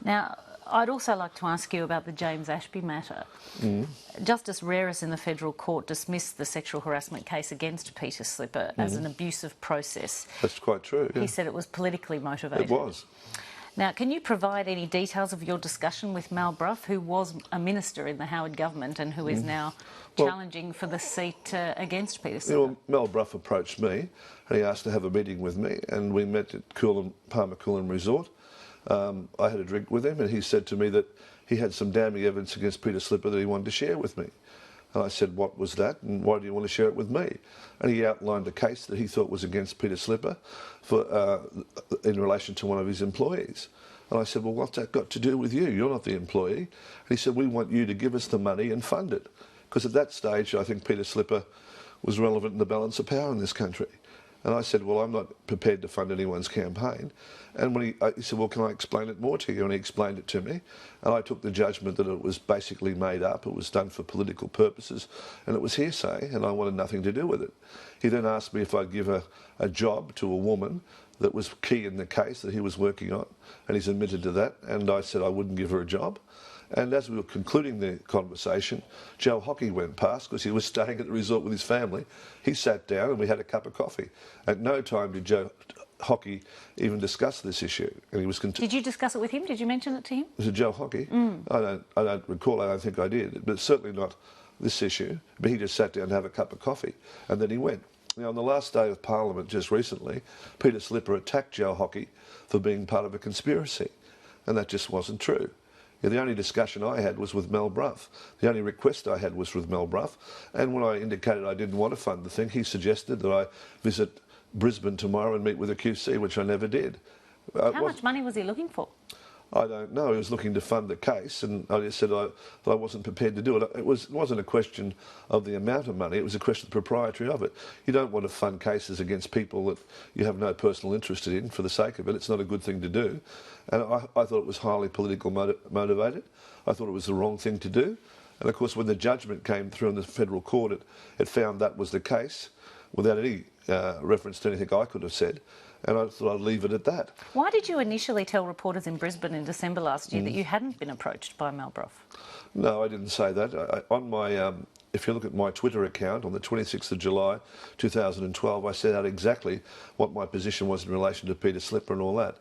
Now, I'd also like to ask you about the James Ashby matter. Justice Reris in the Federal Court dismissed the sexual harassment case against Peter Slipper as an abusive process. That's quite true, yeah. He said it was politically motivated. It was. Now, can you provide any details of your discussion with Mal Brough, who was a minister in the Howard government and who is now challenging for the seat against Peter Slipper? Well, Mal Brough approached me and he asked to have a meeting with me, and we met at Coolum, Coolum Resort. I had a drink with him and he said to me that he had some damning evidence against Peter Slipper that he wanted to share with me. And I said, what was that and why do you want to share it with me? And he outlined a case that he thought was against Peter Slipper in relation to one of his employees. And I said, well, what's that got to do with you? You're not the employee. And he said, we want you to give us the money and fund it. Because at that stage, I think Peter Slipper was relevant in the balance of power in this country. And I said, well, I'm not prepared to fund anyone's campaign. And when he said, well, can I explain it more to you? And he explained it to me. And I took the judgment that it was basically made up, it was done for political purposes, and it was hearsay, and I wanted nothing to do with it. He then asked me if I'd give a job to a woman that was key in the case that he was working on, and he's admitted to that, and I said I wouldn't give her a job. And as we were concluding the conversation, Joe Hockey went past because he was staying at the resort with his family. He sat down and we had a cup of coffee. At no time did Joe Hockey even discuss this issue. And he was Did you discuss it with him? Did you mention it to him? Was it Joe Hockey? I don't recall. I don't think I did. But certainly not this issue. But he just sat down to have a cup of coffee and then he went. Now, on the last day of Parliament just recently, Peter Slipper attacked Joe Hockey for being part of a conspiracy. And that just wasn't true. The only discussion I had was with Mal Brough. The only request I had was with Mal Brough. And when I indicated I didn't want to fund the thing, he suggested that I visit Brisbane tomorrow and meet with a QC, which I never did. How much money was he looking for? I don't know. He was looking to fund the case, and I just said that I wasn't prepared to do it. It wasn't a question of the amount of money, it was a question of the propriety of it. You don't want to fund cases against people that you have no personal interest in for the sake of it. It's not a good thing to do. And I thought it was highly political motivated. I thought it was the wrong thing to do. And of course, when the judgment came through in the federal court, it found that was the case without any reference to anything I could have said. And I thought I'd leave it at that. Why did you initially tell reporters in Brisbane in December last year that you hadn't been approached by Mal Brough? No, I didn't say that. On my, if you look at my Twitter account on the 26th of July 2012, I set out exactly what my position was in relation to Peter Slipper and all that.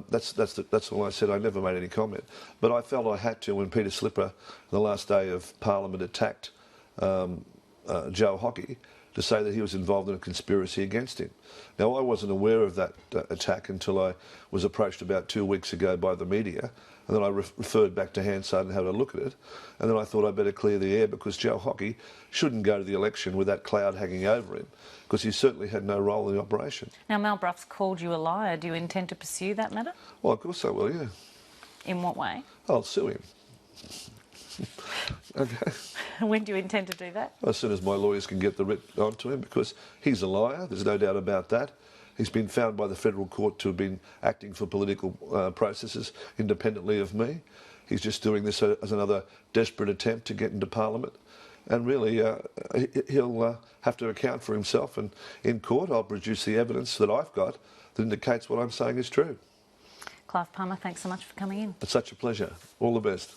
That's all I said. I never made any comment. But I felt I had to when Peter Slipper, the last day of Parliament, attacked Joe Hockey, to say that he was involved in a conspiracy against him. Now, I wasn't aware of that attack until I was approached about 2 weeks ago by the media, and then I referred back to Hansard and had a look at it, and then I thought I'd better clear the air because Joe Hockey shouldn't go to the election with that cloud hanging over him, because he certainly had no role in the operation. Now, Mal Brough's called you a liar. Do you intend to pursue that matter? Well, of course I will, yeah. In what way? I'll sue him. Okay. When do you intend to do that? As soon as my lawyers can get the writ onto him, because he's a liar, there's no doubt about that. He's been found by the federal court to have been acting for political processes independently of me. He's just doing this as another desperate attempt to get into Parliament. And really, he'll have to account for himself, and in court I'll produce the evidence that I've got that indicates what I'm saying is true. Clive Palmer, thanks so much for coming in. It's such a pleasure. All the best.